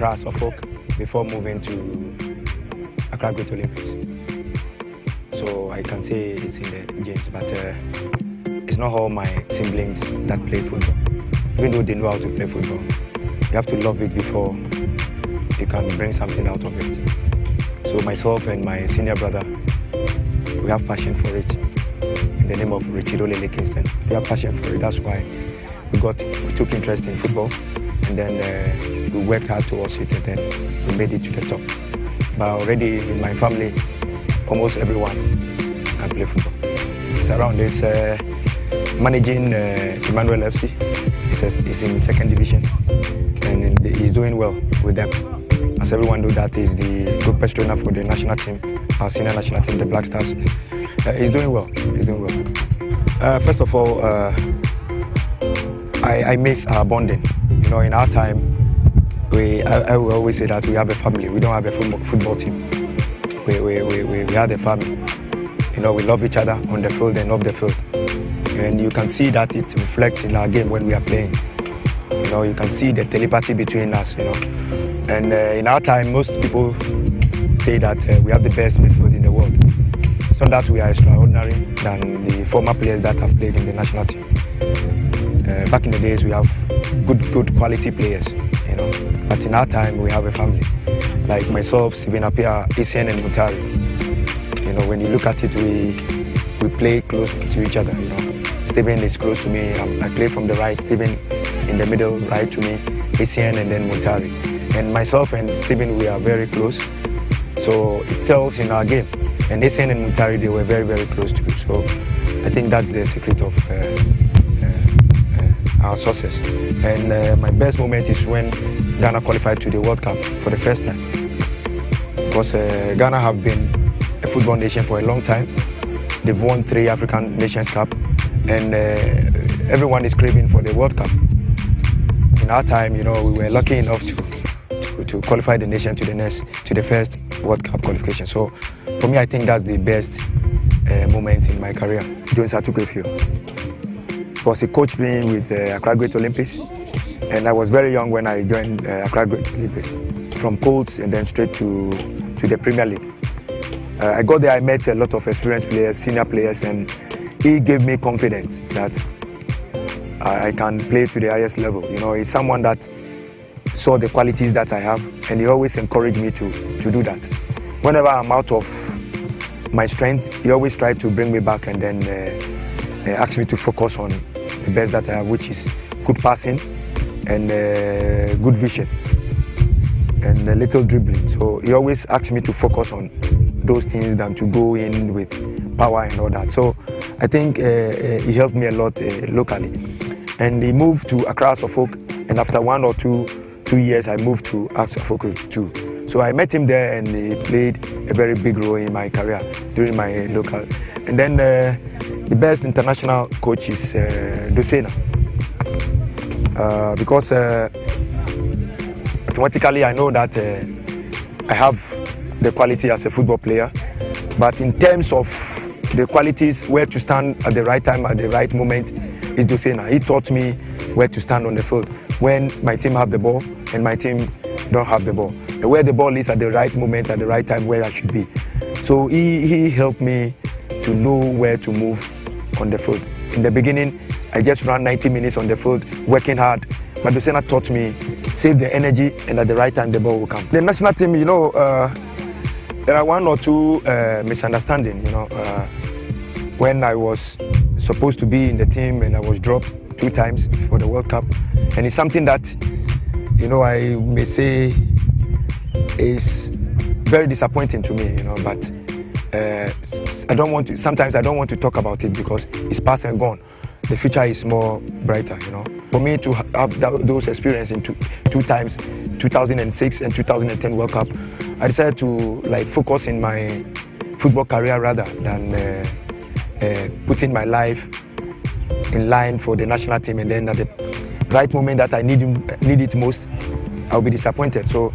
Accra, Suffolk, before moving to Accra Great Olympics. So I can say it's in the genes, but it's not all my siblings that play football. Even though they know how to play football, you have to love it before you can bring something out of it. So myself and my senior brother, we have passion for it. In the name of Richard Olele Kingston, we have passion for it. That's why we took interest in football, and then we worked hard towards it, and then we made it to the top. But already in my family, almost everyone can play football. It's around this managing Emmanuel FC. He's in second division, and he's doing well with them. As everyone knows, that is the group best trainer for the national team, our senior national team, the Black Stars. He's doing well. He's doing well. First of all, I miss our bonding. You know, in our time, I will always say that we have a family. We don't have a football team. We had a family. You know, we love each other on the field and off the field. And you can see that it reflects in our game when we are playing. You know, you can see the telepathy between us, you know. And in our time, most people say that we have the best midfield in the world. It's not that we are extraordinary than the former players that have played in the national team. Back in the days, we have good quality players, you know. But in our time, we have a family. Like myself, Stephen Apia, ACN and Mutari. You know, when you look at it, we play close to each other, you know. Stephen is close to me. I play from the right, Stephen in the middle, right to me, ACN and then Mutari. And myself and Stephen, we are very close. So it tells in our game. And ACN and Mutari, they were very, very close too. So I think that's the secret of our success. And my best moment is when Ghana qualified to the World Cup for the first time. Because Ghana have been a football nation for a long time. They've won 3 African Nations Cup, and everyone is craving for the World Cup. In our time, you know, we were lucky enough to qualify the nation to the first World Cup qualification. So for me, I think that's the best moment in my career. Jones Atukefio, because he coached me with Accra Great Olympics, and I was very young when I joined Accra Great Olympics, from Colts and then straight to the Premier League. I got there, I met a lot of experienced players, senior players, and he gave me confidence that I can play to the highest level. You know, he's someone that saw the qualities that I have, and he always encouraged me to do that. Whenever I'm out of my strength, he always tried to bring me back and then ask me to focus on the best that I have, which is good passing and good vision and a little dribbling. So he always asked me to focus on those things than to go in with power and all that. So I think he helped me a lot locally. And he moved to Accra, Suffolk, and after 1 or 2 years, I moved to Accra, Suffolk too. So I met him there, and he played a very big role in my career during my local. And then the best international coach is Dosena, because automatically I know that I have the quality as a football player, but in terms of the qualities, where to stand at the right time, at the right moment, is Dosena. He taught me where to stand on the field when my team have the ball and my team don't have the ball. Where the ball is at the right moment, at the right time, where I should be. So he helped me to know where to move on the field. In the beginning, I just ran 90 minutes on the field, working hard. But Dosena taught me, save the energy, and at the right time, the ball will come. The national team, you know, there are 1 or 2 misunderstandings, you know. When I was supposed to be in the team and I was dropped 2 times for the World Cup, and it's something that, you know, I may say is very disappointing to me, you know. But sometimes I don't want to talk about it because it's past and gone. The future is more brighter, you know. For me to have those experiences in 2 times, 2006 and 2010 World Cup, I decided to focus in my football career rather than putting my life in line for the national team, and then at the right moment that I need it most, I'll be disappointed. So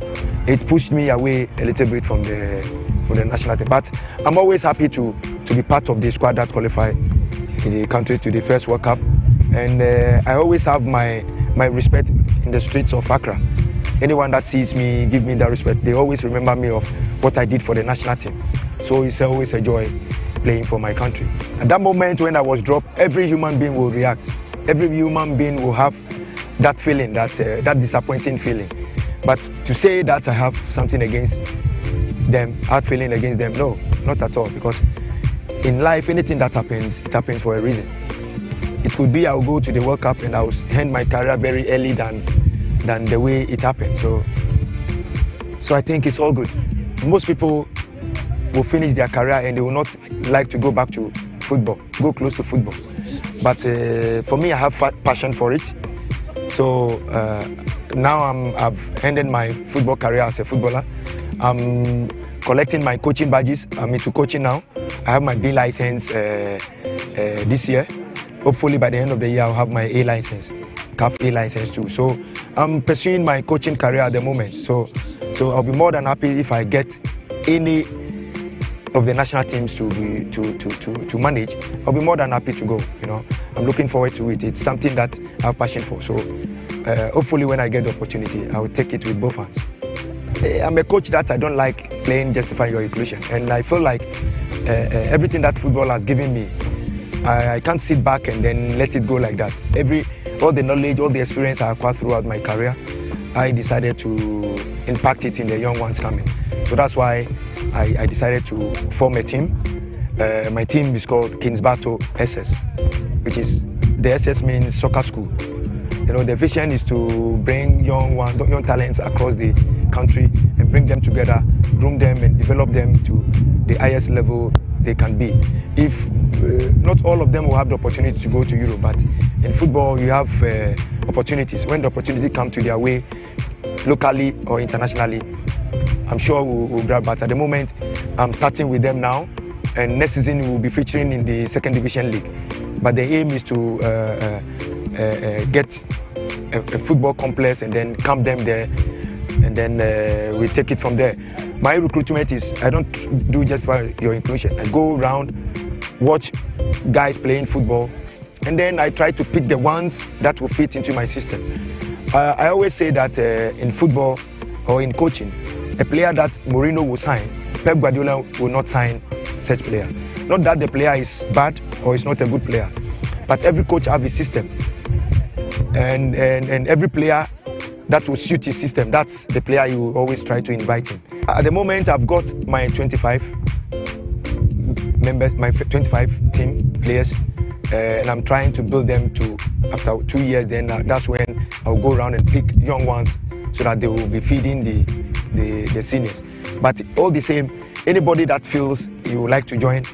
it pushed me away a little bit from the national team. But I'm always happy to be part of the squad that qualified the country to the first World Cup, and I always have my respect in the streets of Accra. anyone that sees me, give me that respect, they always remember me of what I did for the national team. So it's always a joy playing for my country. At that moment when I was dropped, every human being will react. Every human being will have that feeling, that disappointing feeling. But to say that I have something against them, hard feeling against them, no, not at all. Because in life, anything that happens, it happens for a reason. It could be I'll go to the World Cup and I'll end my career very early than the way it happened. So I think it's all good. Most people will finish their career and they will not like to go back to football, go close to football. But for me, I have passion for it. So now I've ended my football career as a footballer. I'm collecting my coaching badges. I'm into coaching now. I have my B license this year. Hopefully by the end of the year, I'll have my A license, CAF A license too. So I'm pursuing my coaching career at the moment. So I'll be more than happy if I get any of the national teams to manage. I'll be more than happy to go. You know, I'm looking forward to it. It's something that I have passion for. So hopefully when I get the opportunity, I will take it with both hands. I'm a coach that I don't like playing justify your inclusion, and I feel like everything that football has given me, I can't sit back and then let it go like that. All the knowledge, all the experience I acquired throughout my career, I decided to impact it in the young ones coming. So that's why I decided to form a team. My team is called Kingsbattle SS, which is, the SS means soccer school. You know, the vision is to bring young talents across the country and bring them together, groom them and develop them to the highest level they can be. If not all of them will have the opportunity to go to Europe, but in football you have opportunities. When the opportunity comes to their way, locally or internationally, I'm sure we'll grab. But at the moment, I'm starting with them now, and next season we will be featuring in the 2nd Division League. But the aim is to get a football complex and then camp them there, and then we take it from there. My recruitment is, I don't do just for your inclusion. I go around, watch guys playing football, and then I try to pick the ones that will fit into my system. I always say that in football or in coaching, a player that Mourinho will sign, Pep Guardiola will not sign such player. Not that the player is bad or is not a good player, but every coach has his system, and every player that will suit his system, that's the player you will always try to invite him. At the moment, I've got my 25 members, my 25 team players, and I'm trying to build them to, after 2 years, then that's when I'll go around and pick young ones so that they will be feeding the seniors. But all the same, anybody that feels you would like to join,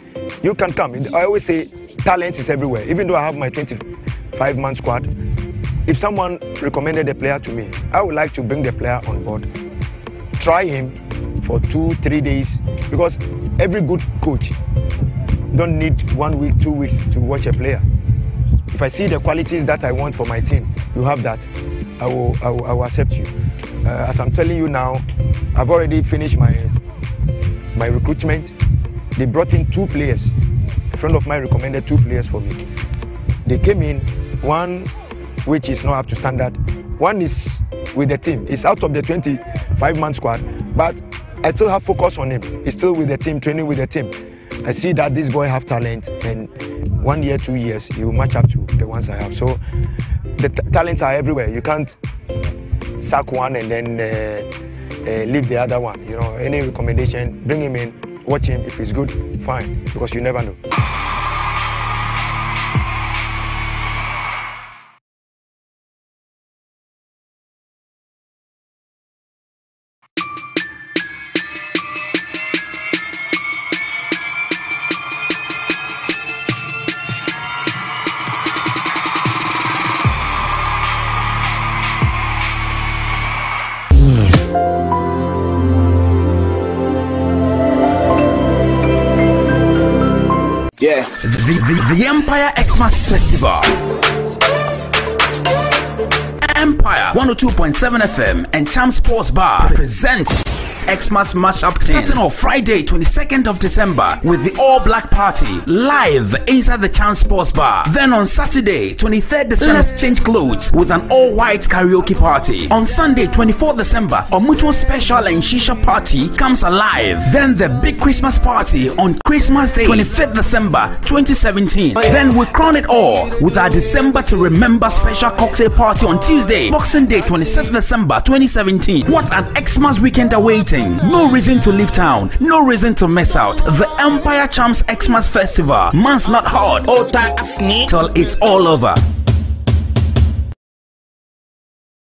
you can come. I always say talent is everywhere. Even though I have my 25-man squad, if someone recommended a player to me, I would like to bring the player on board, try him for 2-3 days, because every good coach don't need 1 week, 2 weeks to watch a player. If I see the qualities that I want for my team, you have that, I will accept you. As I'm telling you now, I've already finished my recruitment. They brought in 2 players. A friend of mine recommended 2 players for me. They came in, one which is not up to standard. One is with the team. He's out of the 25-man squad, but I still have focus on him. He's still with the team, training with the team. I see that this boy have talent, and 1 year, 2 years, he will match up to the ones I have. So the talents are everywhere. You can't sack one and then leave the other one. You know, any recommendation, bring him in, watch him. If he's good, fine, because you never know. Yeah. The Empire Xmas Festival. Empire 102.7 FM and Champ Sports Bar presents Xmas Mashup 10. Starting on Friday, 22nd of December with the All Black Party live inside the Chance Sports Bar. Then on Saturday, 23rd December, let's change clothes with an all-white karaoke party. On Sunday, 24th December, Omutuo Special and Shisha Party comes alive. Then the big Christmas party on Christmas Day, 25th December 2017. Then we crown it all with our December to Remember special cocktail party on Tuesday, Boxing Day, 27th December 2017. What an Xmas weekend awaiting. No reason to leave town, no reason to miss out. The Empire Champs Xmas Festival. Man's not hard till it's all over.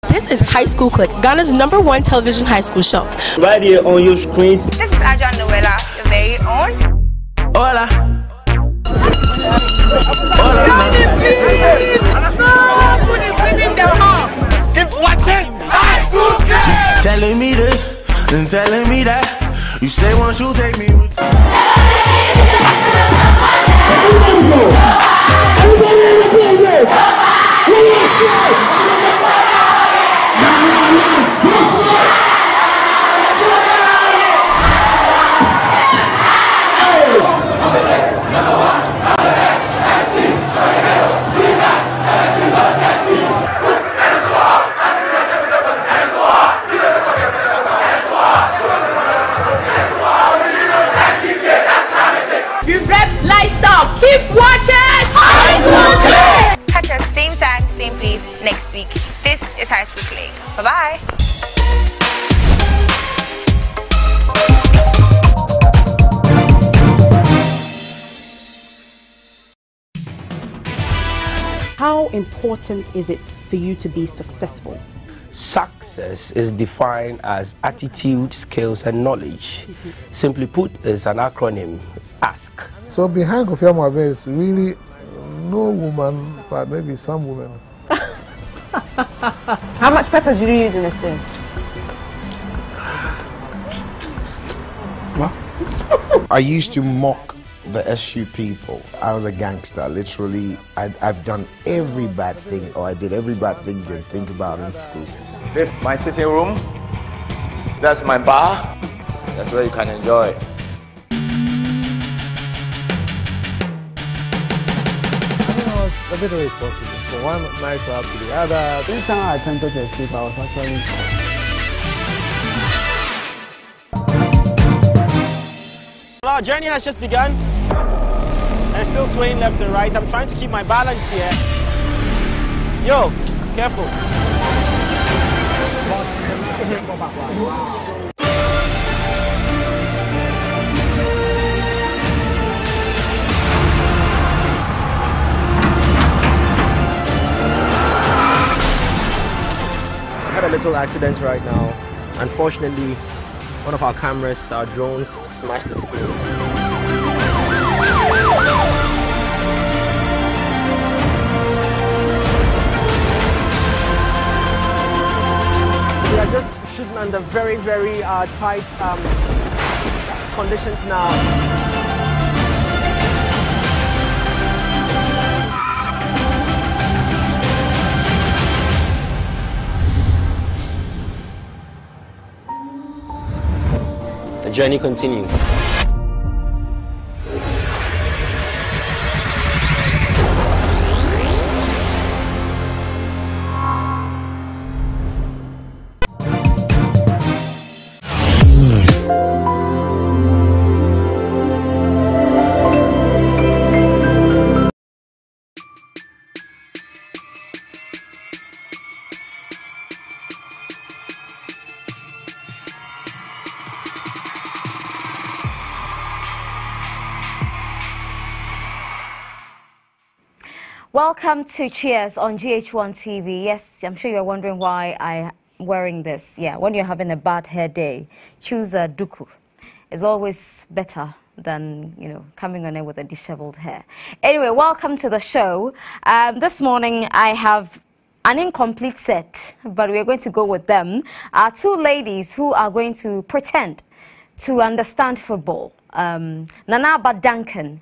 This is High School Click, Ghana's #1 television high school show. Right here on your screens. This is Aja Noella, your very own. Hola. Keep watching High School Click. Telling me this and telling me that. You say once you take me with Keep watching High School Click. Catch us same time, same place next week. This is High School Click. Bye-bye. How important is it for you to be successful? Success is defined as attitude, skills, and knowledge. Simply put, it's an acronym, ASK. So behind Kofi Amabe is really no woman, but maybe some women. How much pepper do you use in this thing? What? I used to mock the SU people. I was a gangster, literally. I've done every bad thing, or I did every bad thing you can think about in school. this is my sitting room. That's my bar. That's where you can enjoy. A bit responsible. For one night to have to the other. Each time I attempted to escape, I was actually... Our journey has just begun. And still swaying left and right. I'm trying to keep my balance here. Yo, careful. Had a little accident right now. Unfortunately, one of our cameras, our drones, smashed the screen. We are just shooting under very, very tight conditions now. The journey continues. Welcome to Cheers on GH1 TV. Yes, I'm sure you're wondering why I'm wearing this. Yeah, when you're having a bad hair day, choose a duku. It's always better than, you know, coming on it with a disheveled hair. Anyway, welcome to the show. This morning I have an incomplete set, but we're going to go with them. Two ladies who are going to pretend to understand football. Nanaba Duncan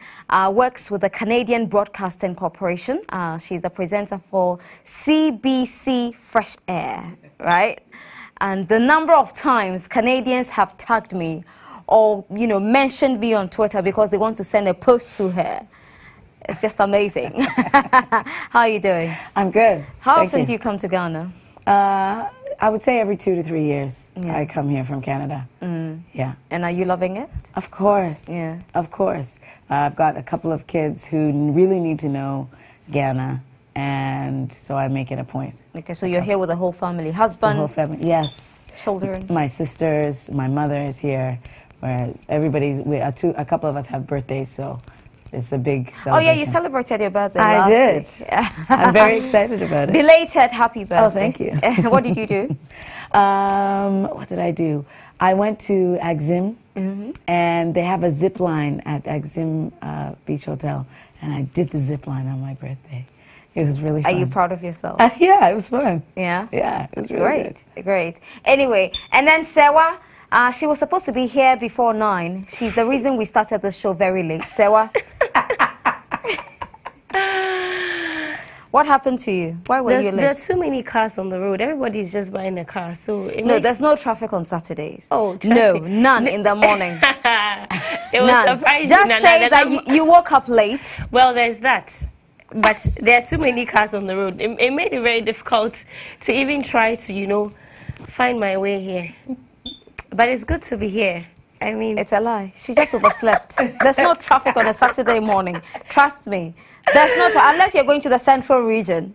works with the Canadian Broadcasting Corporation. She's a presenter for CBC Fresh Air, right? And the number of times Canadians have tagged me or, you know, mentioned me on Twitter because they want to send a post to her. It's just amazing. How are you doing? I'm good. How often do you come to Ghana? I would say every 2 to 3 years I come here from Canada. Yeah. And are you loving it? Of course. Yeah. Of course. I've got a couple of kids who really need to know Ghana, and so I make it a point. Okay, so you're here with the whole family, husband? The whole family, yes. Children? My sisters, my mother is here. Where everybody's, a couple of us have birthdays, so it's a big celebration. Oh yeah, you celebrated your birthday last week. I'm very excited about it. Belated happy birthday. Oh, thank you. What did you do? What did I do? I went to Axim, and they have a zip line at Axim Beach Hotel, and I did the zip line on my birthday. It was really fun. Are you proud of yourself? Yeah, it was fun. Yeah? Yeah, it was really good. Great. Anyway, and then Sewa, she was supposed to be here before 9. She's the reason we started the show very late. Sewa? What happened to you? Why were you late? There's too many cars on the road. Everybody's just buying a car. So no, there's no traffic on Saturdays. Oh, traffic. No, none in the morning. It was surprising. Just say that you woke up late. Well, there's that. But there are too many cars on the road. It made it very difficult to even try to, you know, find my way here. But it's good to be here. I mean... It's a lie. She just overslept. There's no traffic on a Saturday morning. Trust me. There's no unless you're going to the central region,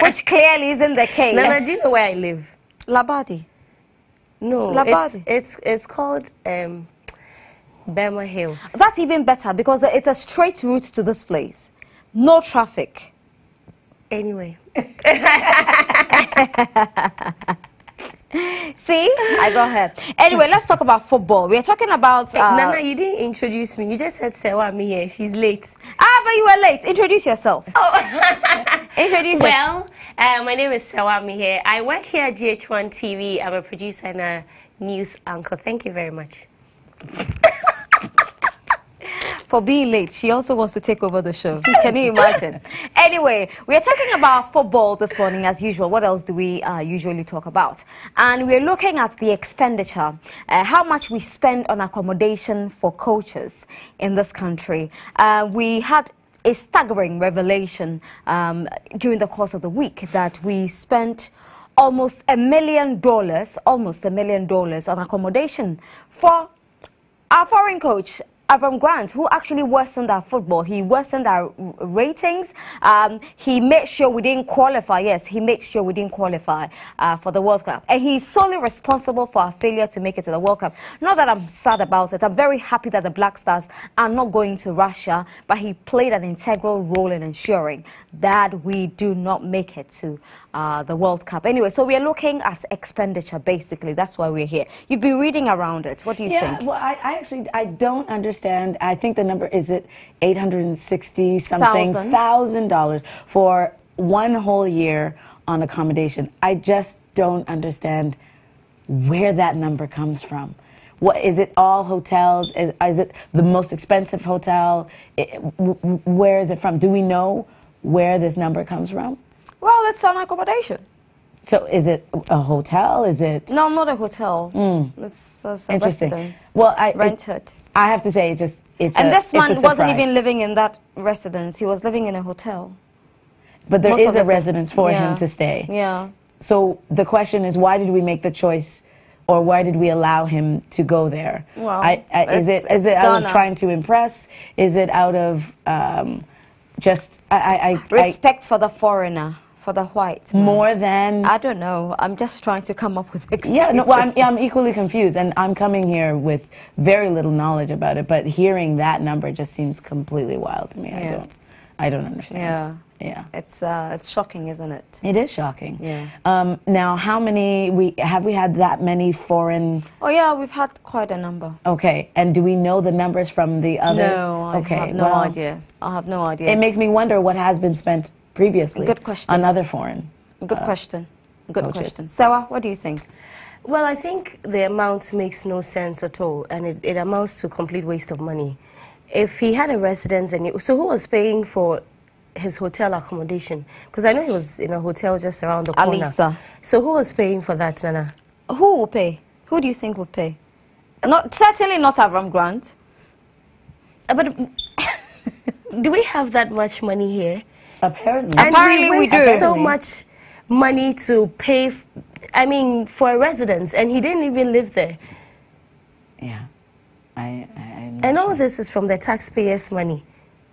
which clearly isn't the case. Nana, do you know where I live? Labadi. No, Labadi. It's called Burma Hills. That's even better because it's a straight route to this place. No traffic. Anyway. See? I got her. Anyway, let's talk about football. We're talking about... Nana, you didn't introduce me. You just said Sewa me here. She's late. Ah, but you were late. Introduce yourself. Oh. Introduce yourself. Well, my name is Sewa me here. I work here at GH1 TV. I'm a producer and a news anchor. Thank you very much. For being late, she also wants to take over the show. Can you imagine? Anyway, we are talking about football this morning as usual. What else do we usually talk about? And we're looking at the expenditure, how much we spend on accommodation for coaches in this country. We had a staggering revelation during the course of the week that we spent almost $1 million on accommodation for our foreign coach, Avram Grant, who actually worsened our football. He worsened our ratings. He made sure we didn't qualify. Yes, he made sure we didn't qualify for the World Cup. And he's solely responsible for our failure to make it to the World Cup. Not that I'm sad about it. I'm very happy that the Black Stars are not going to Russia, but he played an integral role in ensuring that we do not make it to the World Cup. Anyway, so we are looking at expenditure, basically. That's why we're here. You've been reading around it. What do you think? Well, I don't understand. I think the number, is it $860-something thousand for one whole year on accommodation? I just don't understand where that number comes from. What, is it all hotels? Is it the most expensive hotel? Where is it from? Do we know where this number comes from? Well, it's on accommodation. So is it a hotel? Is it... No, not a hotel. It's a residence. Well, rented. I have to say, it's and this man wasn't even living in that residence. He was living in a hotel. But there is a residence for him to stay. Yeah. So the question is, why did we make the choice, or why did we allow him to go there? Well, is it out of trying to impress? Is it out of just respect for the foreigner? For the white man. More than... I don't know. I'm just trying to come up with excuses. Yeah, no, well, I'm equally confused, and I'm coming here with very little knowledge about it, but hearing that number just seems completely wild to me. Yeah. I don't understand. Yeah. It's shocking, isn't it? It is shocking. Yeah. Now, how many... Have we had that many foreign... Oh, yeah, we've had quite a number. Okay, and do we know the numbers from the others? No, I have no idea. I have no idea. It makes me wonder what has been spent previously. Good question. Another foreign. Good question. Good question. Sewa, what do you think? Well, I think the amount makes no sense at all, and it amounts to a complete waste of money. If he had a residence, so who was paying for his hotel accommodation? Because I know he was in a hotel just around the corner. Alisa. So who was paying for that, Nana? Who will pay? Who do you think will pay? Certainly not Avram Grant. But do we have that much money here? Apparently. And Apparently we do. So much money to pay, for a residence, and he didn't even live there. Yeah. And all this is from the taxpayers' money.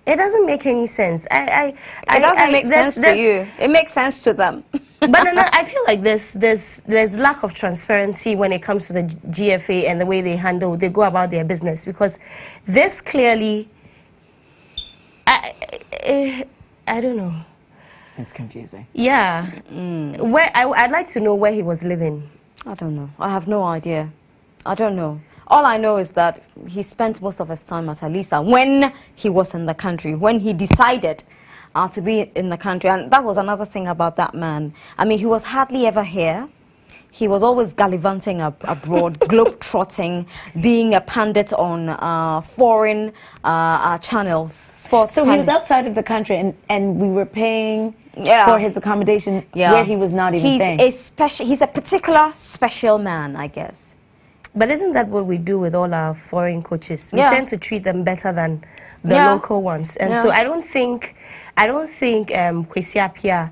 It doesn't make any sense. It doesn't make sense to you. It makes sense to them. But I feel like there's lack of transparency when it comes to the GFA and the way they go about their business, because this clearly, I don't know. It's confusing. Yeah. Where I'd like to know where he was living. I don't know. I have no idea. I don't know. All I know is that he spent most of his time at Alisa when he was in the country, when he decided to be in the country. And that was another thing about that man. I mean, he was hardly ever here. He was always gallivanting abroad, globe-trotting, being a pundit on foreign channels, sports. So he was outside of the country, and we were paying for his accommodation where he was not even staying. He's a particular special man, I guess. But isn't that what we do with all our foreign coaches? We tend to treat them better than the local ones. And so I don't think Kwesi Appiah,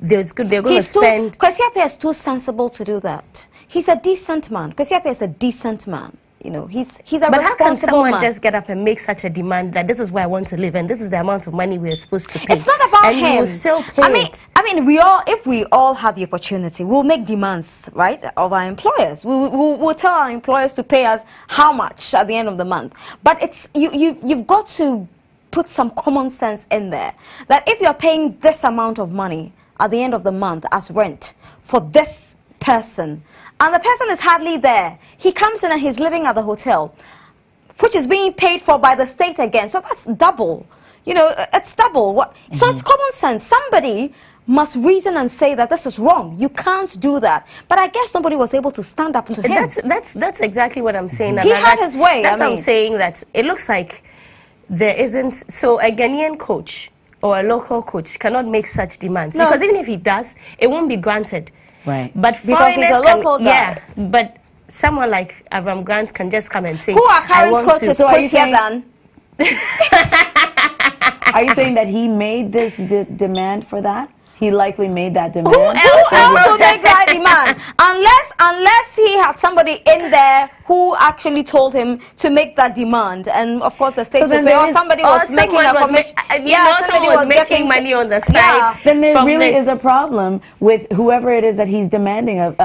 they're going to spend... Kwesi Appiah is too sensible to do that. He's a decent man. Kwesi Appiah is a decent man. You know, he's a responsible man. But how can someone just get up and make such a demand that this is where I want to live and this is the amount of money we're supposed to pay? It's not about him. And he will still pay it. I mean, if we all had the opportunity, we'll make demands, right, of our employers. We'll tell our employers to pay us how much at the end of the month. But it's you've got to put some common sense in there. That if you're paying this amount of money at the end of the month as rent for this person, and the person is hardly there, he comes in and he's living at the hotel, which is being paid for by the state again. So that's double. You know, it's double. So it's common sense. Somebody must reason and say that this is wrong. You can't do that. But I guess nobody was able to stand up to him. That's exactly what I'm saying. He had his way. That's what I'm saying, that it looks like there isn't... So a Ghanaian coach or a local coach cannot make such demands. No. Because even if he does, it won't be granted. Right. But because he's a local guy. Yeah, but someone like Avram Grant can just come and say, who are current coaches? So are you saying, are you saying that he made this demand for that? He likely made that demand. Who else will make that demand? Unless he had somebody in there who actually told him to make that demand, and of course the state will pay, or somebody was making a commission. Somebody was making money on the side. Yeah. Then there really is a problem with whoever it is that he's demanding of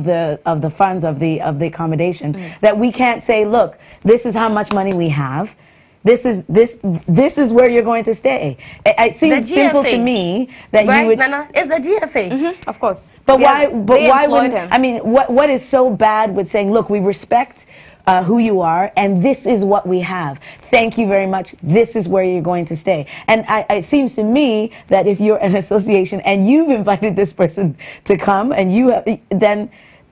the funds of the accommodation. That we can't say, look, this is how much money we have. This is where you're going to stay. It seems simple to me that you would. Nana, it's the GFA, of course. But why wouldn't him? I mean, what is so bad with saying, look, we respect who you are, and this is what we have. Thank you very much. This is where you're going to stay. And it seems to me that if you're an association and you've invited this person to come, and you have,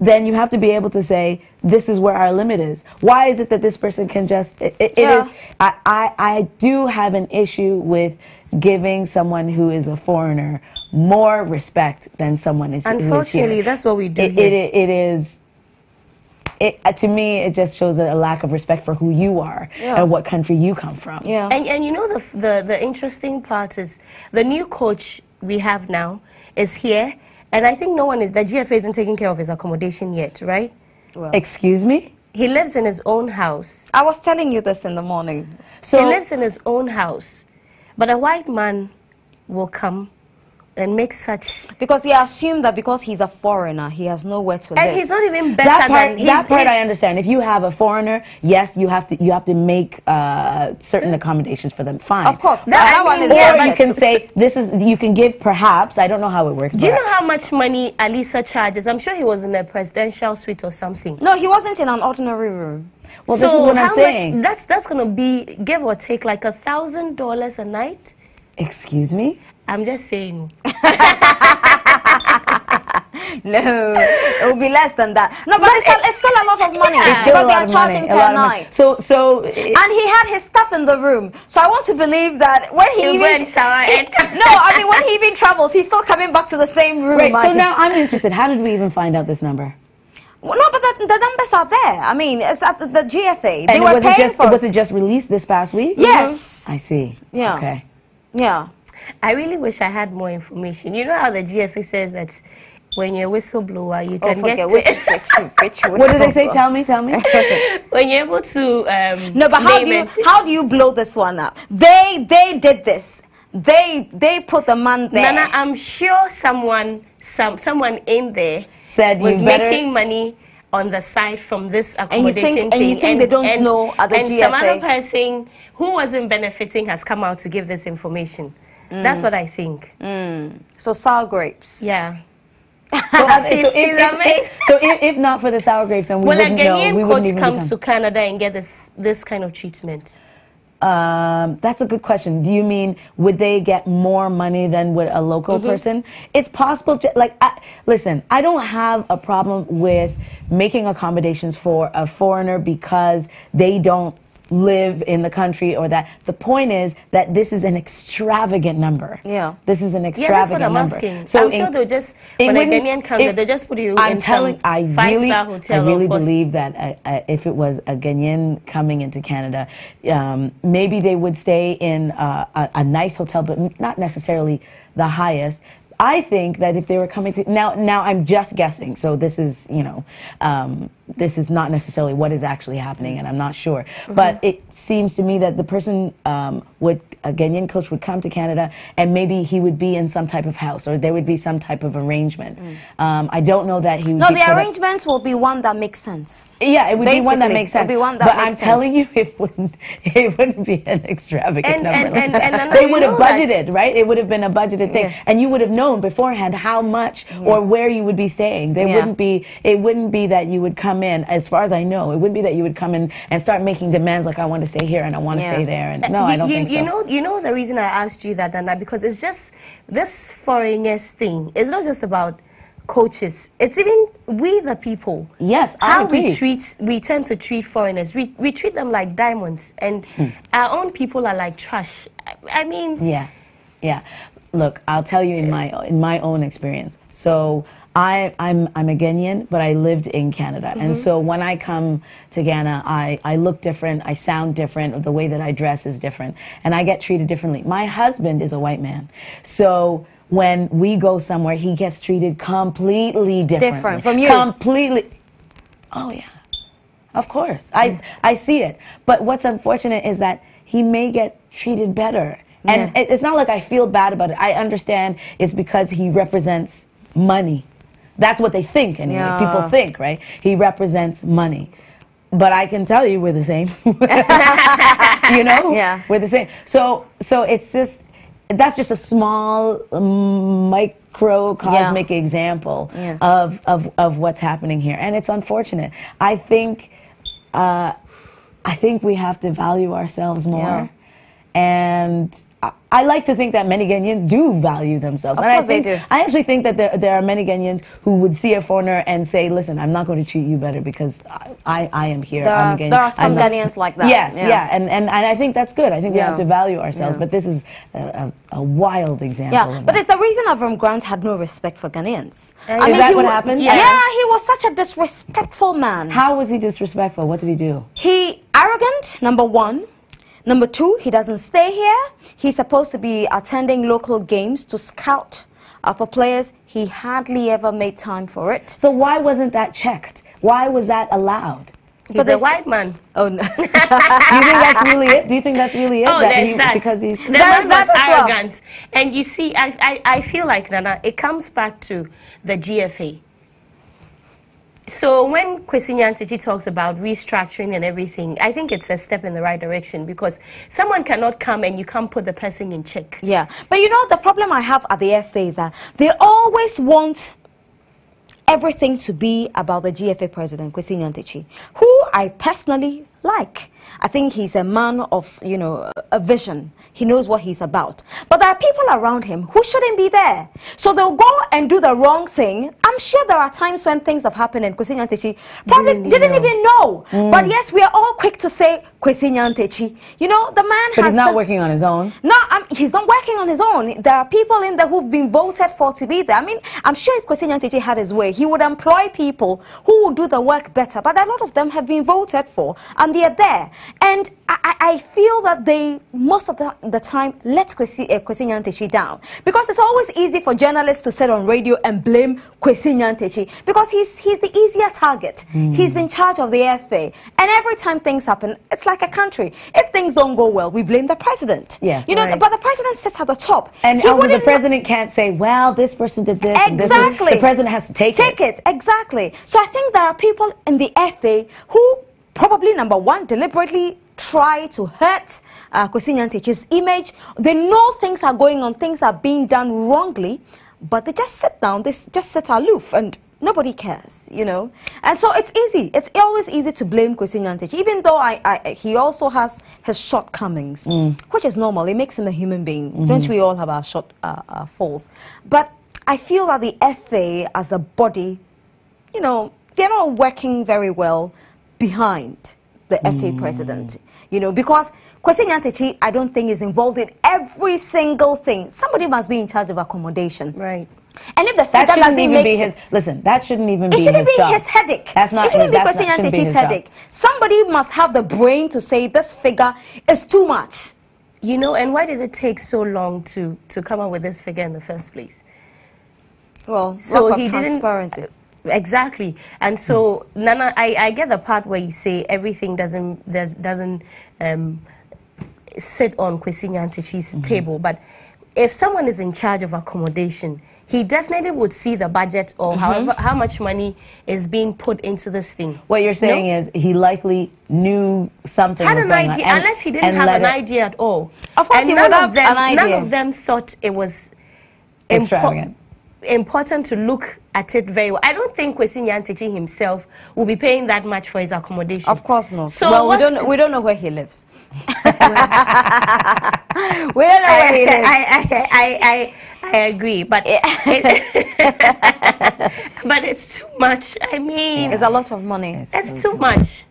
then you have to be able to say, this is where our limit is. Why is it that this person can just, I do have an issue with giving someone who is a foreigner more respect than someone who is here. Unfortunately, that's what we do to me, it just shows a lack of respect for who you are and what country you come from. Yeah. And you know, the interesting part is the new coach we have now is here. And I think the GFA isn't taking care of his accommodation yet, right? Well, excuse me? He lives in his own house. I was telling you this in the morning. So he lives in his own house. But a white man will come and make such... Because they assume that because he's a foreigner, he has nowhere to live. And he's not even better than... That part I understand. If you have a foreigner, yes, you have to make certain accommodations for them. Fine. Of course. That one is or you can say, you can give perhaps, I don't know how it works. Do you know how much money Alisa charges? I'm sure he was in a presidential suite or something. No, he wasn't in an ordinary room. Well, so this is what I'm saying. That's going to be, give or take, like $1,000 a night. Excuse me? I'm just saying. No, it will be less than that. No, but it's still a lot of money. Yeah. Because they are charging per night. And he had his stuff in the room. So I want to believe that when he even when he even travels, he's still coming back to the same room. Right. So now I'm interested. How did we even find out this number? Well, no, but the numbers are there. I mean, it's at the GFA. They and were paying for it. Was it just released this past week? Yes. I see. Yeah. Okay. Yeah. I really wish I had more information. You know how the GFA says that when you're a whistleblower, you can get to... Which what did they say? Tell me. When you're able to no, but how do you blow this one up? They did this. They put the man there. Nana, I'm sure someone in there said was making money on the side from this accommodation and you think they don't know at the GFA? And some other person who wasn't benefiting has come out to give this information. That's what I think. So sour grapes. Yeah. So if not for the sour grapes, then we wouldn't know. Will a Ghanaian coach come to Canada and get this kind of treatment? That's a good question. Do you mean would they get more money than would a local person? It's possible. Listen, I don't have a problem with making accommodations for a foreigner because they don't live in the country or that. The point is that this is an extravagant number. Yeah. This is an extravagant number. Number. Asking. So I'm sure they'll just, when a Ghanaian comes, they'll just put you in some five-star hotel. I really believe that if it was a Ghanaian coming into Canada, maybe they would stay in a nice hotel, but not necessarily the highest. I think that if they were coming to now I'm just guessing, so this is this is not necessarily what is actually happening, and I'm not sure. But it seems to me that the person a Ghanaian coach would come to Canada, and maybe he would be in some type of house, or there would be some type of arrangement. I don't know that he would. No, the arrangements will be one that makes sense. Yeah, it would be one that makes sense. It'll be one that but makes I'm telling you, it wouldn't be an extravagant number. They would have budgeted, right? It would have been a budgeted thing, and you would have known beforehand how much or where you would be staying. They wouldn't be. It wouldn't be that you would come in. As far as I know, it wouldn't be that you would come in and start making demands like I want to stay here and I want to stay there. And no, I don't think so. You know the reason I asked you that, Nana, because it's just this foreigners thing. It's not just about coaches. It's even we the people. Yes, how we tend to treat foreigners. We treat them like diamonds, and our own people are like trash. I mean. Yeah. Look, I'll tell you in my own experience. So I'm a Ghanaian, but I lived in Canada. And so when I come to Ghana, I look different, I sound different, the way that I dress is different, and I get treated differently. My husband is a white man. So when we go somewhere, he gets treated completely different from you. Completely. Oh, yeah. Of course. I see it. But what's unfortunate is that he may get treated better. And it's not like I feel bad about it. I understand it's because he represents money. That's what they think anyway. Yeah. People think, right? He represents money. But I can tell you we're the same. You know? Yeah. We're the same. So it's just, that's just a small microcosmic example of what's happening here. And it's unfortunate. I think we have to value ourselves more. Yeah. And I like to think that many Ghanaians do value themselves. Of course they do. I actually think that there are many Ghanaians who would see a foreigner and say, listen, I'm not going to treat you better because I am here. I'm a Ghanaian. There are some Ghanaians like that. Yes, and I think that's good. I think we have to value ourselves. But this is a wild example. Yeah, but it's the reason Avram Grant had no respect for Ghanaians. Is that what happened? Yeah, he was such a disrespectful man. How was he disrespectful? What did he do? He arrogant, number one. Number two, he doesn't stay here. He's supposed to be attending local games to scout for players. He hardly ever made time for it. So why wasn't that checked? Why was that allowed? He's a white man. Oh, no. Do you think that's really it? Do you think that's really it? Oh, there's that. Because he's... The man was arrogant. And you see, I feel like, Nana, it comes back to the GFA. So when Kwesi Nyantakyi talks about restructuring and everything, I think it's a step in the right direction because someone cannot come and you can't put the person in check. Yeah, but you know the problem I have at the FA is that they always want everything to be about the GFA president, Kwesi Nyantakyi, who I personally like. I think he's a man of, you know, a vision. He knows what he's about. But there are people around him who shouldn't be there. So they'll go and do the wrong thing. I'm sure there are times when things have happened and Kwesi Nyantakyi probably didn't even know. But yes, we are all quick to say Kwesi Nyantakyi. You know, the man But he's not working on his own. No, he's not working on his own. There are people in there who've been voted for to be there. I mean, I'm sure if Kwesi Nyantakyi had his way, he would employ people who would do the work better. But a lot of them have been voted for, and they're there. And I feel that they, most of the time, let Kwesi Nyantakyi down. Because it's always easy for journalists to sit on radio and blame Kwesi Nyantakyi. Because he's the easier target. He's in charge of the FA. And every time things happen, it's like a country. If things don't go well, we blame the president. Yes. You know, but the president sits at the top. And also the president can't say, well, this person did this. Exactly. The president has to take it. Exactly. So I think there are people in the FA who probably, number one, deliberately try to hurt Kwesi Nyantakyi's image. They know things are going on, things are being done wrongly, but they just sit down, they just sit aloof, and nobody cares, you know. And so it's easy. It's always easy to blame Kwesi Nyantakyi, even though he also has his shortcomings, which is normal. It makes him a human being. Don't we all have our faults? But I feel that the FA as a body, you know, they're not working very well behind the FA president, you know, because Kwesi Nyantakyi, I don't think, is involved in every single thing. Somebody must be in charge of accommodation. Right. And if the that shouldn't even be his, listen, that shouldn't even be his job. It shouldn't be his headache. That's not, it shouldn't be Kwesi Nyantakyi's headache. Somebody must have the brain to say this figure is too much. You know, and why did it take so long to come up with this figure in the first place? Well, so he transparency. Exactly. And so, Nana, I get the part where you say everything doesn't sit on Kwesi Nyantakyi's table. But if someone is in charge of accommodation, he definitely would see the budget or how much money is being put into this thing. What you're saying is he likely knew something was going on. Unless he didn't have an idea at all. Of course, he would have an idea. None of them thought it was extravagant. Important to look at it very well. I don't think Kwesi Nyantakyi himself will be paying that much for his accommodation. Of course not. So well, we don't know where he lives. We don't know where he lives. I agree, but but it's too much. I mean, it's a lot of money. It's too much.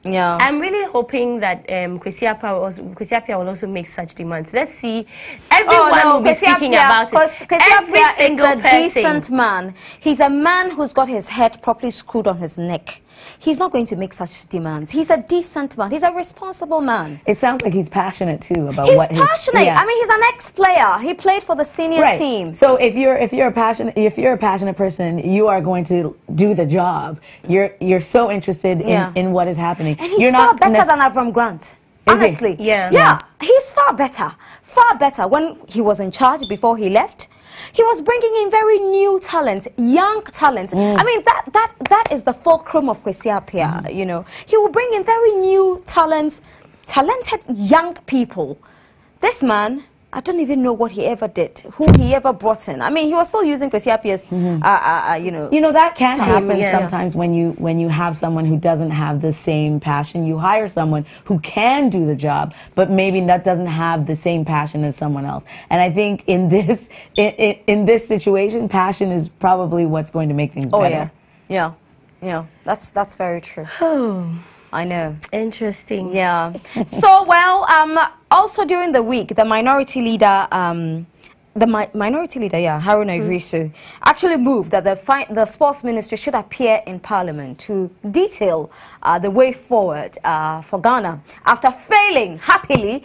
Yeah. I'm really hoping that Kwesi Appiah will also make such demands. Let's see. Everyone will be speaking about it. Every single person is a decent man. He's a man who's got his head properly screwed on his neck. He's not going to make such demands. He's a decent man. He's a responsible man. It sounds like he's passionate too about what he's passionate. I mean, he's an ex-player. He played for the senior team. So if you're a passionate person, you are going to do the job. You're so interested in what is happening. And he's far better than Avram Grant. Honestly. Yeah. He's far better. Far better. When he was in charge before he left, he was bringing in very new talent, young talent. I mean, that is the fulcrum of Kwesi Appiah, you know. He will bring in very new talents, talented young people. This man, I don't even know what he ever did, who he ever brought in. I mean, he was still using Kwesi Appiah's, you know, that can happen sometimes when you have someone who doesn't have the same passion. You hire someone who can do the job, but maybe that doesn't have the same passion as someone else. And I think in this situation, passion is probably what's going to make things better. Yeah. That's very true. I know. Interesting. Yeah. So, well, also during the week, the minority leader, Haruna Idrisu, actually moved that the sports ministry should appear in Parliament to detail the way forward for Ghana after failing happily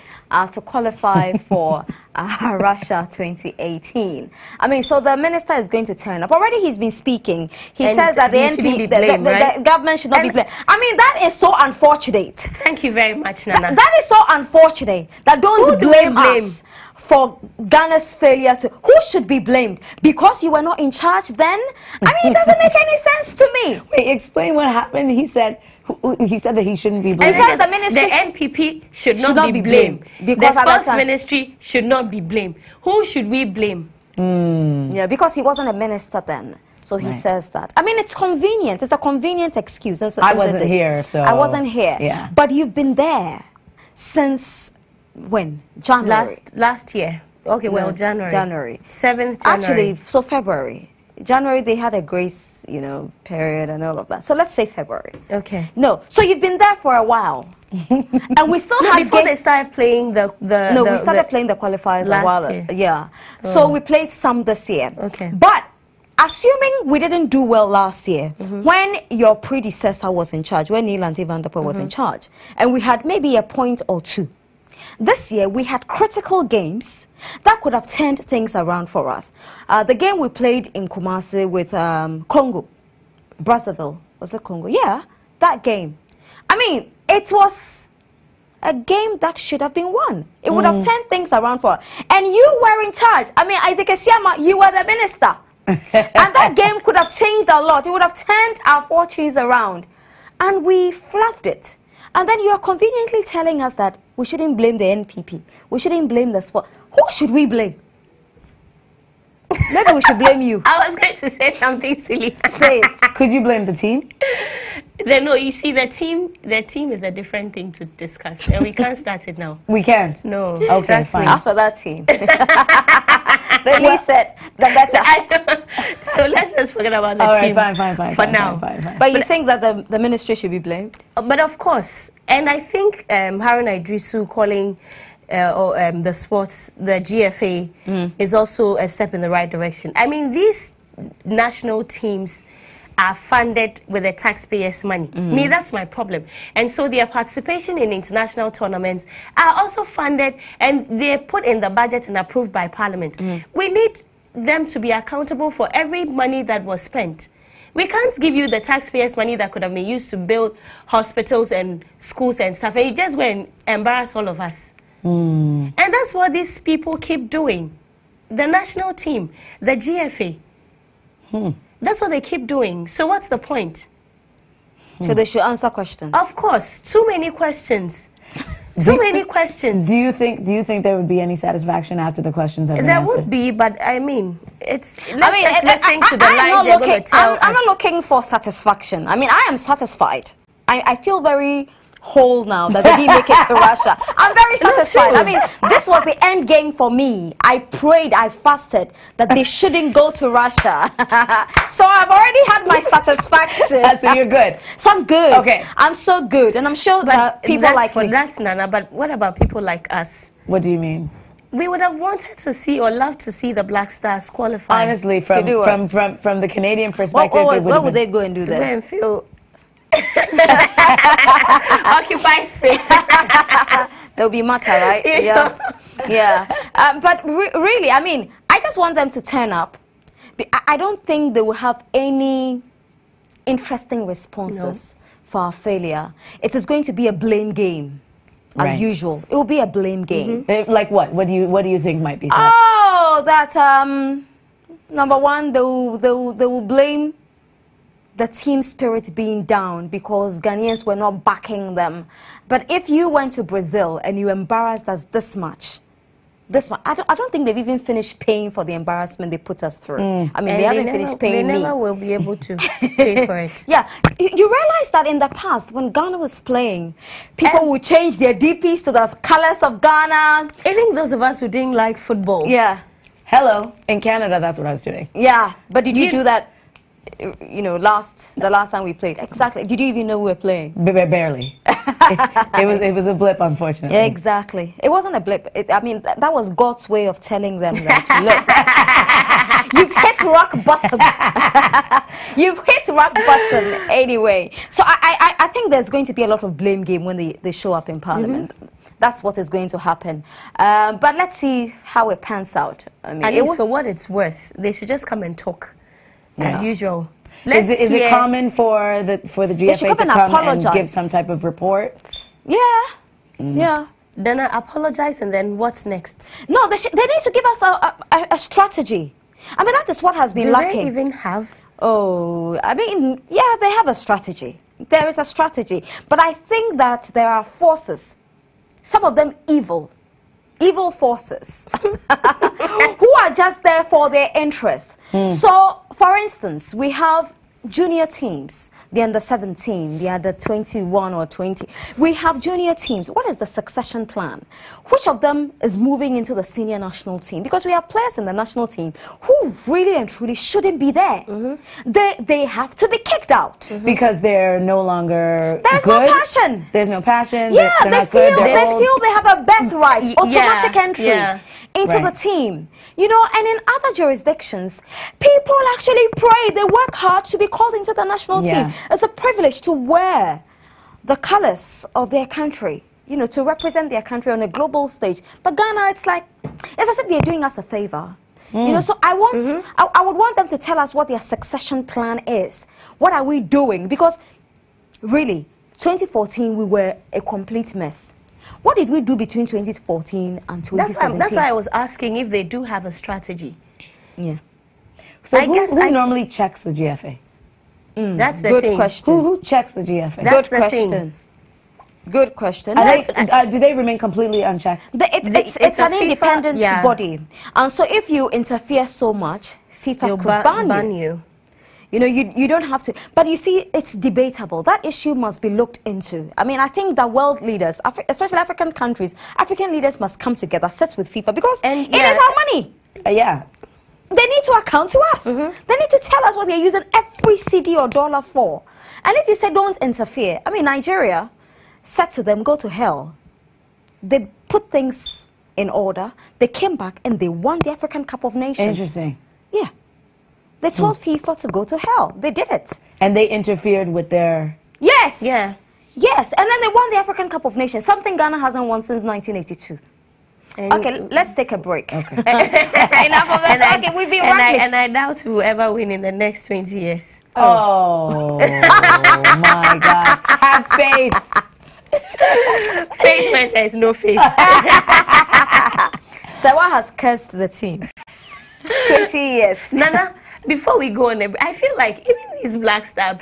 to qualify for Russia 2018. I mean, so the minister is going to turn up. Already he's been speaking. He says that the government should not be blamed. I mean, that is so unfortunate. Thank you very much, Nana. That is so unfortunate. That don't blame us for Ghana's failure to... Who should be blamed? Because you were not in charge then? I mean, it doesn't make any sense to me. Wait, explain what happened. He said that he shouldn't be blamed. He says the NPP should not be blamed. Because the sports ministry should not be blamed. Who should we blame? Yeah, because he wasn't a minister then. So he says that. I mean, it's convenient. It's a convenient excuse. I wasn't here, so... I wasn't here. Yeah. But you've been there since when? January? Last year. Okay, well, January. 7th January. Actually, so February. January, they had a grace, period and all of that. So let's say February. Okay. No. So you've been there for a while. And we still have... Before they started playing we started playing the qualifiers a while. Year. Yeah. Oh. So we played some this year. Okay. But assuming we didn't do well last year, when your predecessor was in charge, when Neil Van der Poel was in charge, and we had maybe a point or two, this year we had critical games that could have turned things around for us. The game we played in Kumasi with Congo, Brazzaville, was it Congo? Yeah, that game. I mean, it was a game that should have been won. It would have turned things around for us. And you were in charge. I mean, Isaac Esiama, you were the minister. And that game could have changed a lot. It would have turned our fortunes around. And we fluffed it. And then you are conveniently telling us that we shouldn't blame the NPP. We shouldn't blame the sport. Who should we blame? Maybe we should blame you. I was going to say something silly. Say it. Could you blame the team? No, you see, the team is a different thing to discuss. And we can't start it now. We can't? No. Okay, fine. As for that team. The least said, the better. So let's just forget about the team. All right, fine. For now. Fine. But you think that the ministry should be blamed? But of course. And I think Haruna Idrisu calling the sports, the GFA, is also a step in the right direction. I mean, these national teams are funded with the taxpayers' money. Me, that's my problem. And so their participation in international tournaments are also funded, and they're put in the budget and approved by Parliament. We need them to be accountable for every money that was spent. We can't give you the taxpayers' money that could have been used to build hospitals and schools and stuff, and you just go and embarrass all of us. And that's what these people keep doing. The national team, the GFA. That's what they keep doing. So what's the point? So they should answer questions. Of course. Too many questions. Too many questions. Do you think there would be any satisfaction after the questions have been answered? There would be, but I mean, let's just listen to the lies they're going to tell us. I'm not looking for satisfaction. I mean, I am satisfied. I feel very whole now that they didn't make it to Russia. I'm very satisfied. I mean, this was the end game for me. I prayed, I fasted that they shouldn't go to Russia. So I've already had my satisfaction. So you're good. So I'm good. Okay. I'm so good. And I'm sure that people like me. That's Nana, but what about people like us? What do you mean? We would have wanted to see or loved to see the Black Stars qualify. Honestly, from the Canadian perspective, where would they go and do that? Go and feel occupy space. There'll be matter, right? Yeah. But really, I mean, I just want them to turn up. I don't think they will have any interesting responses for our failure. It is going to be a blame game, as usual. It will be a blame game. Like what? What do you think might be said? Oh, that number one, they will blame the team spirit being down because Ghanaians were not backing them. But if you went to Brazil and you embarrassed us this much, I don't think they've even finished paying for the embarrassment they put us through. I mean, they haven't finished paying me. They never will be able to pay for it. Yeah, you realize that in the past, when Ghana was playing, people would change their DPs to the colors of Ghana. Even those of us who didn't like football. Yeah. Hello. In Canada, that's what I was doing. Yeah, but did you do that? You know, the last time we played. Exactly. Did you even know we were playing? Barely. it was a blip, unfortunately. Yeah, exactly. It wasn't a blip. I mean, that was God's way of telling them that, look, you've hit rock bottom. You've hit rock bottom anyway. So I think there's going to be a lot of blame game when they show up in Parliament. That's what is going to happen. But let's see how it pans out. I mean, at least for what it's worth, they should just come and talk. As usual. Is it common for the GFA to come and give some type of report? Yeah. Yeah. Then I apologize, and then what's next? No, they need to give us a strategy. I mean, that is what has been lacking. Do they even have? Oh, I mean, yeah, they have a strategy. There is a strategy. But I think that there are forces, some of them evil forces, who are just there for their interest. So, for instance, we have junior teams, the under 17, the under 21 or 20. We have junior teams. What is the succession plan? Which of them is moving into the senior national team? Because we have players in the national team who really and truly shouldn't be there. They have to be kicked out. Because they're no longer There's good. no passion. There's no passion. Yeah, they're they not feel good. they have a birthright, automatic entry into the team. You know, and in other jurisdictions, people actually pray, they work hard to be called into the national team. It's a privilege to wear the colors of their country, you know, to represent their country on a global stage. But Ghana, it's like, it's as if they're doing us a favor. You know, so I would want them to tell us what their succession plan is. What are we doing? Because really, 2014, we were a complete mess. What did we do between 2014 and 2017? That's why I was asking if they do have a strategy. Yeah. So who normally checks the GFA? That's the Good thing. question. Who checks the GFA? That's Good the question. thing. Good question. Do they remain completely unchecked? It's an independent body. And so if you interfere so much, FIFA could ban you. You know, you don't have to. But you see, it's debatable. That issue must be looked into. I mean, I think that world leaders, especially African countries, African leaders must come together, sit with FIFA, because it is our money. They need to account to us. They need to tell us what they're using every CD or dollar for. And if you say don't interfere, I mean, Nigeria said to them, go to hell. They put things in order. They came back and they won the African Cup of Nations. Interesting. Yeah. They told FIFA to go to hell. They did it. And they interfered with their... Yes. Yeah. Yes. And then they won the African Cup of Nations, something Ghana hasn't won since 1982. Okay, let's take a break. Okay. Enough of that. Okay, we've been running. And I doubt we'll ever win in the next 20 years. Oh, my God. Have faith. Faith when there is no faith. Sawa has cursed the team. 20 years. Nana, before we go on, I feel like even these Black Stars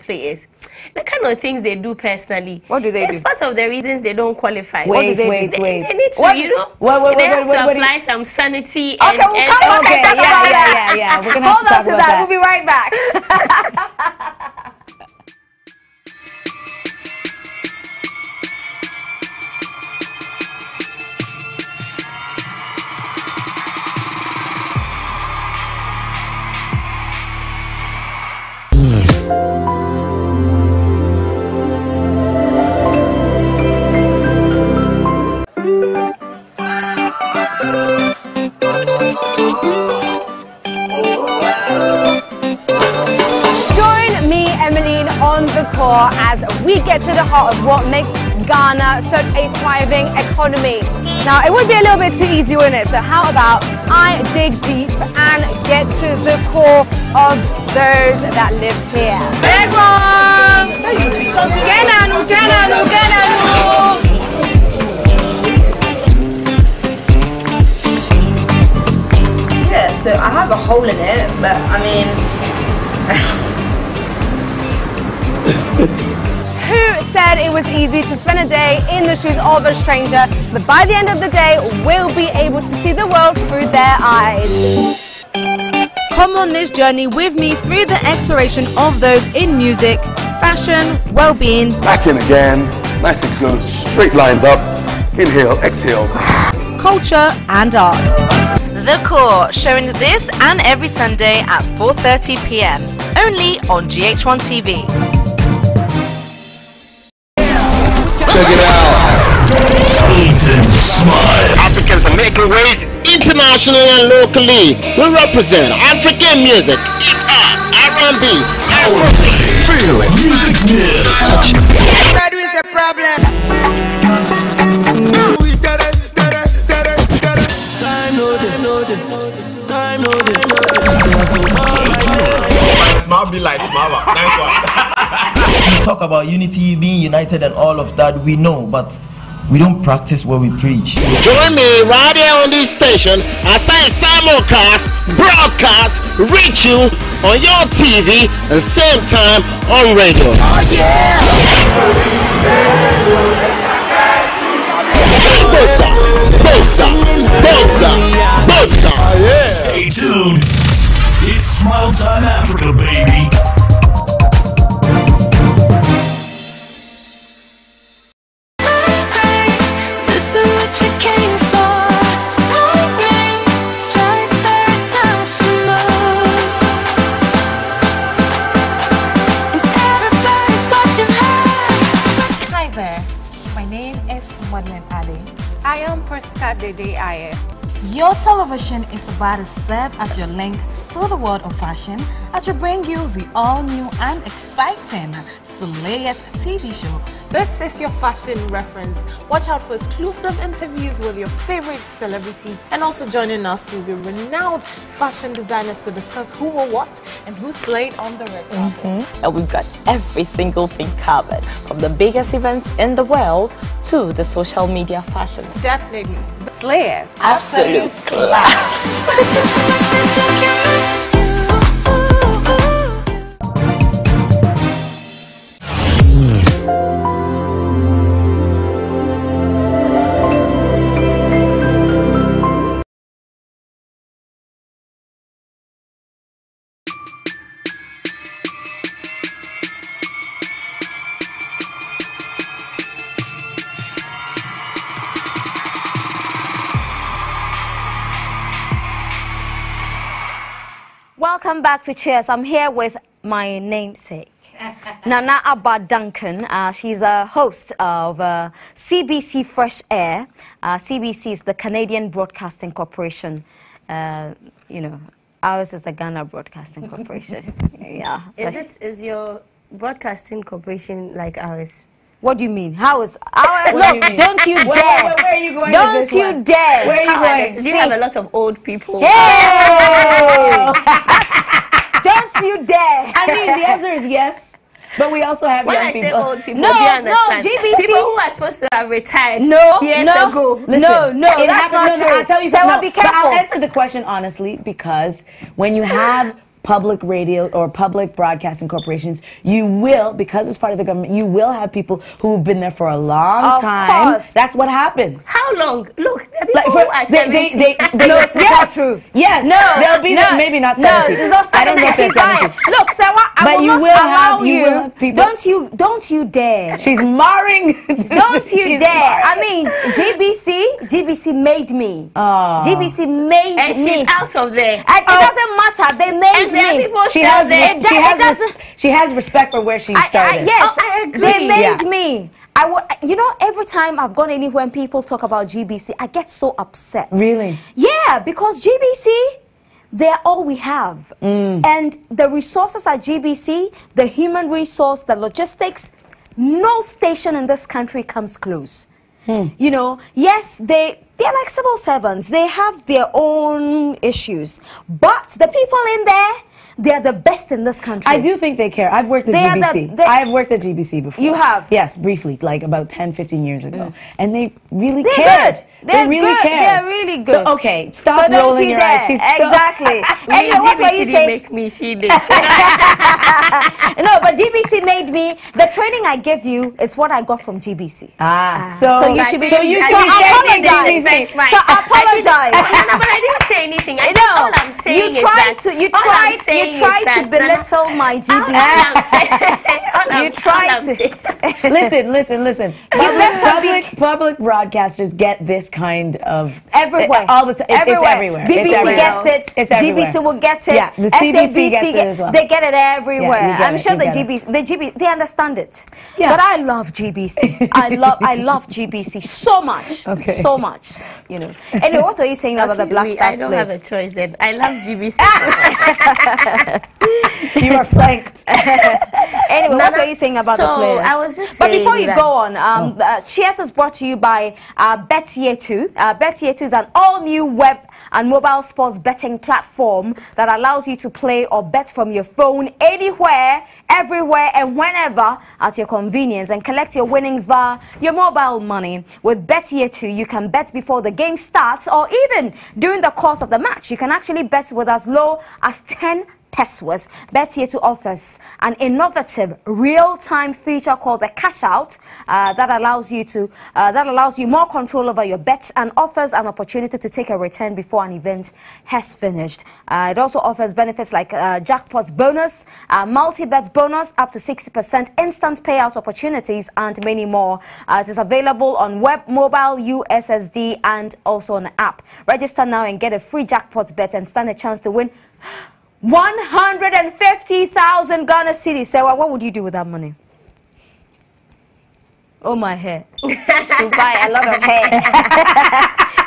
players, the kind of things they do personally. What do they do? It's part of the reasons they don't qualify. Wait. They need to, you know, they have to apply some sanity. Okay, we'll come back and talk about that. Yeah. We're going to have to talk about that. We'll be right back. Join me, Emmeline, on the tour as we get to the heart of what makes Ghana such a thriving economy. Now, it would be a little bit too easy, wouldn't it? So how about I dig deep and get to the core of those that live here. Yeah, so I have a hole in it, but I mean... Who said it was easy to spend a day in the shoes of a stranger, but by the end of the day, we'll be able to see the world through their eyes? Come on this journey with me through the exploration of those in music, fashion, well-being. Back in again, nice and close, straight lines up, inhale, exhale. Culture and art. The Core, showing this and every Sunday at 4:30 p.m. only on GH1 TV. Check it out. Smile. Africans are making waves internationally and locally. We represent African music, hip-hop, R&B, Feel it. Music Miss. That is a problem. Smile be like smile. Nice one. We talk about unity, being united and all of that, we know, but we don't practice what we preach. Join me right here on this station as I simulcast, broadcast, reach you on your TV and same time on radio. Oh yeah! Bossa, bossa, bossa, bossa. Stay tuned. It's Smile Time Africa, baby. I am Priska Dede Aye. Your television is about to serve as your link to the world of fashion as we bring you the all-new and exciting Slayers TV show. This is your fashion reference. Watch out for exclusive interviews with your favorite celebrities, and also joining us will be renowned fashion designers to discuss who wore what and who slayed on the red carpet. And we've got every single thing covered, from the biggest events in the world to the social media fashion. Definitely. Slayers. Absolute class. Welcome back to Cheers. I'm here with my namesake, Nana Abba Duncan. She's a host of CBC Fresh Air. CBC is the Canadian Broadcasting Corporation. You know, ours is the Ghana Broadcasting Corporation. Yeah. Is your broadcasting corporation like ours? What do you mean? How is our? Look, don't you dare! Where are you going? Don't you dare! Where are you going? Do you have a lot of old people? Hey! Don't you dare! I mean, the answer is yes, but we also have when young I people. say old people, No, do you understand? GBC. People who are supposed to have retired years ago. Listen, no, that's not true. I'll tell you So something. be But careful. I'll answer the question honestly, because when you have public radio or public broadcasting corporations, you will, because it's part of the government, you will have people who've been there for a long time. Course. That's what happens. How long? Look, the people who are 70. No, it's not true. Yes. No, They'll be there, maybe not 70. No, it's not 70. I don't know if they're She's fine. 70. Look, Sarah, I But will you not will allow have- you will have people- Don't you dare. She's marring. Don't you She's dare. marring. I mean, GBC made me. GBC made And me. she's out of there. It doesn't matter. They made And there are me. people She still has, there. she has respect for where she started. Yes, I agree. they made Yeah. me. You know, every time I've gone anywhere and people talk about GBC, I get so upset. Really? Yeah, because GBC, they're all we have. And the resources at GBC, the human resource, the logistics, no station in this country comes close. You know, yes, they're like civil servants. They have their own issues. But the people in there, they're the best in this country. I do think they care. I've worked at GBC. I've worked at GBC before. You have? Yes, briefly, like about 10, 15 years ago. And they really They're cared. good. They They're really good. cared. They're really good. So, okay, stop So don't rolling you your dare. eyes. She's Exactly. And what were you saying? make me see this. No, but GBC made me. The training I give you is what I got from GBC. So you should be. So you so should be apologize. saying So apologize. No, but I didn't say anything. All I'm saying you is tried that. to. You all I'm tried. saying You tried is to that belittle my GBC. You tried to. Listen. better Public broadcasters get this kind of everywhere. All the time. It's everywhere. BBC It's everywhere. gets it. It's everywhere. GBC will get it. Yeah, the CBC gets it as well. They get it everywhere. Yeah, you get I'm it, sure you the get GBC, they understand it. Yeah. But I love GBC. I love GBC so much. Okay. So much. You know. Anyway, what were you saying about the Black Stars I don't players? have a choice then. I love GBC. You are flanked. Anyway, what were you saying about the players? I was just But saying before you that- go on, Cheers is brought to you by Bet2. Bet2 is an all-new web and mobile sports betting platform that allows you to play or bet from your phone anywhere, everywhere, and whenever at your convenience, and collect your winnings via your mobile money. With Bet2, you can bet before the game starts or even during the course of the match. You can actually bet with as low as $10 pesos. Bet2 offers an innovative real-time feature called the Cash Out that allows you more control over your bets and offers an opportunity to take a return before an event has finished. It also offers benefits like jackpot bonus, multi-bet bonus up to 60%, instant payout opportunities, and many more. It is available on web, mobile, USSD, and also on the app. Register now and get a free jackpot bet and stand a chance to win 150,000 Ghana cedis. So what would you do with that money? Oh, my hair. Should buy a lot of hair.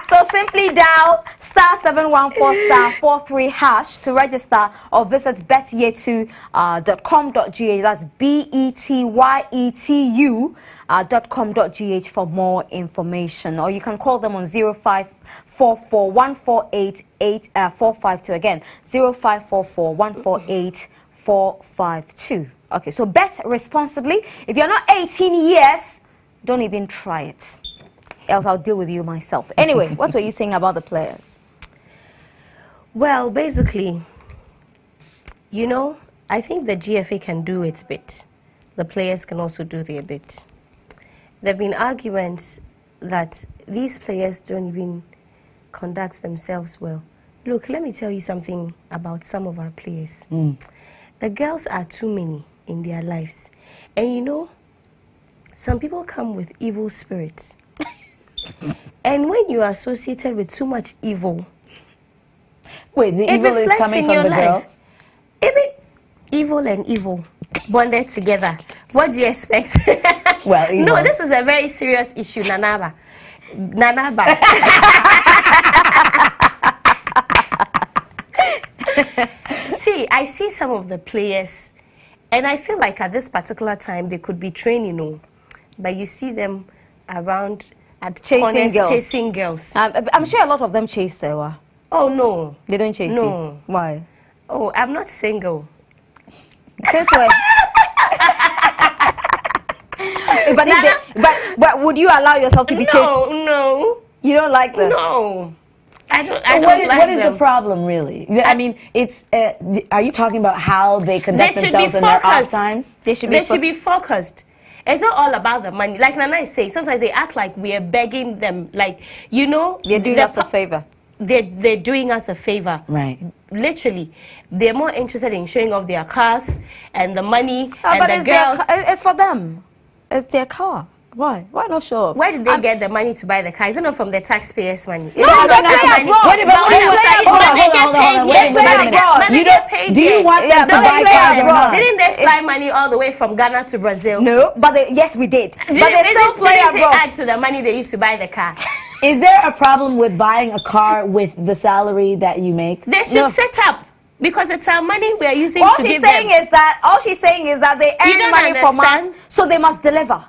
So simply dial *714*43# to register or visit betyetu.com.gh. That's betyetu.com.gh for more information. Or you can call them on 0544-148-452. Again, 0544-148-452. Okay, so bet responsibly. If you're not 18 years, don't even try it. Else I'll deal with you myself. Anyway, what were you saying about the players? Well, basically, you know, I think the GFA can do its bit. The players can also do their bit. There have been arguments that these players don't even conduct themselves well. Look, let me tell you something about some of our players. The girls are too many in their lives. And you know, some people come with evil spirits. And when you are associated with too much evil, wait, the evil is coming from the girls? Even evil and evil bonded together. What do you expect? Well, evil. No, this is a very serious issue, Nanaba. See, I see some of the players, and I feel like at this particular time they could be training, but you see them around at chasing girls. I'm sure a lot of them chase Sewa. Oh, no. They don't chase you? Why? Oh, I'm not single. Since when? but would you allow yourself to be chased? No. You don't like them? No. I don't what is the problem, really? I mean, it's. Are you talking about how they conduct themselves in their off time? They should be focused. It's not all about the money. Like Nana is saying, sometimes they act like we are begging them. Like, you know, they're doing us a favor. They're doing us a favor. Right. Literally, they're more interested in showing off their cars and the money and but the girls. It's for them. It's their car. Why? Why not show up? Where did they get the money to buy the car? Is it not from the taxpayers' money? No, they play abroad. Do you want them to buy cars or not? Didn't they fly money all the way from Ghana to Brazil? No, but yes, we did. But they still fly abroad. Didn't they add to the money they used to buy the car? Is there a problem with buying a car with the salary that you make? They should set up. Because it's our money we are using all to she's give saying them. Is that all she's saying is that they earn money from us, so they must deliver.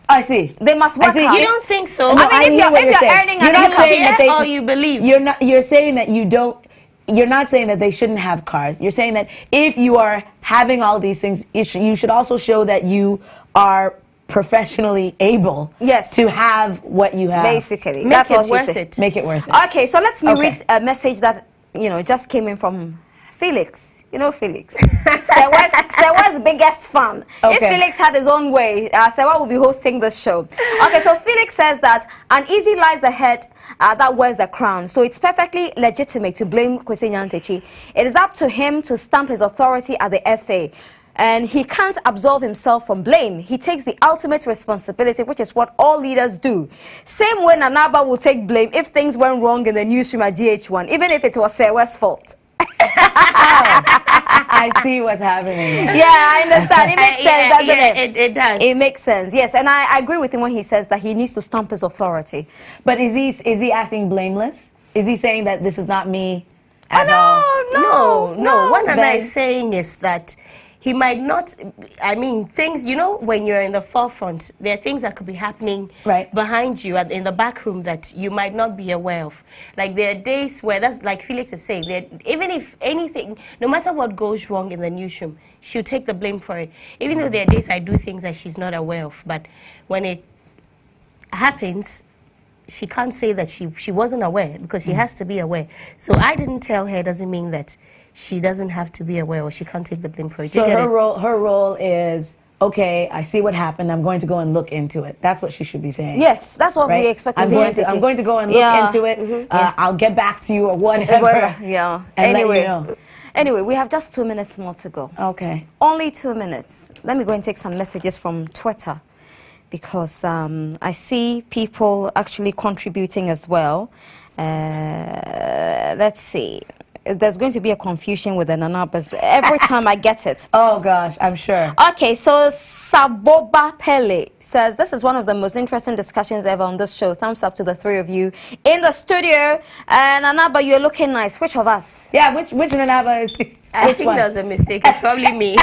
I see. They must work hard. You don't think so? No, I mean, if you're earning an income, or you believe you're saying that you don't. You're not saying that they shouldn't have cars. You're saying that if you are having all these things, you should also show that you are professionally able to have what you have. Basically, that's what she said. Make it worth it. Okay, so let me read a message that just came in from Felix. You know Felix. Sewa's biggest fan. Okay. If Felix had his own way, Sewa would be hosting this show. Okay, so Felix says that uneasy lies the head that wears the crown. So it's perfectly legitimate to blame Kwesi Nyantakyi. It is up to him to stamp his authority at the FA. And he can't absolve himself from blame. He takes the ultimate responsibility, which is what all leaders do. Same way Nanaba will take blame if things went wrong in the newsroom at GH1, even if it was Sewa's fault. I see what's happening. Yeah, I understand. It makes sense, doesn't it? It does. It makes sense, yes. And I agree with him when he says that he needs to stamp his authority. But is he acting blameless? Is he saying that this is not me at all? No. What Nana is saying is that he might not, I mean, things, when you're in the forefront, there are things that could be happening behind you in the back room that you might not be aware of. Like, there are days where, that's like Felix is saying, even if anything, no matter what goes wrong in the newsroom, she'll take the blame for it. Even though there are days I do things that she's not aware of, but when it happens, she can't say that she wasn't aware, because she has to be aware. So I didn't tell her doesn't mean that she doesn't have to be aware or she can't take the blame for it. So her role is, okay, I see what happened. I'm going to go and look into it. That's what she should be saying. Yes, that's what we expect. I'm going to go and look into it. I'll get back to you or whatever. Yeah. And anyway, let you know. Anyway, we have just 2 minutes more to go. Okay. Only 2 minutes. Let me go and take some messages from Twitter because I see people actually contributing as well. Let's see. There's going to be a confusion with the Nanabas every time I get it. Oh gosh, I'm sure. Okay, so Saboba Pele says, this is one of the most interesting discussions ever on this show. Thumbs up to the three of you in the studio. And Nanaba, you're looking nice. Which of us? Yeah, which Nanaba is? I think that was a mistake. It's probably me.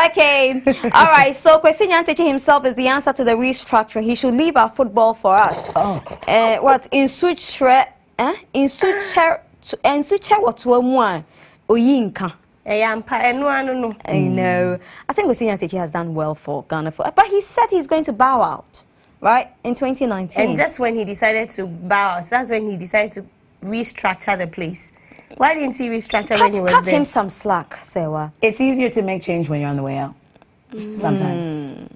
Okay, all right. So Kwesi Nyantechi himself is the answer to the restructure. He should leave our football for us. Oh. What in suture? In suture what one oyinka. I know. I think Kwesi Nyantechi has done well for Ghana, but he said he's going to bow out, right, in 2019. And just when he decided to bow out, that's when he decided to restructure the place. Why didn't he restructure when he was there? Cut him some slack, Sewa. It's easier to make change when you're on the way out. Sometimes.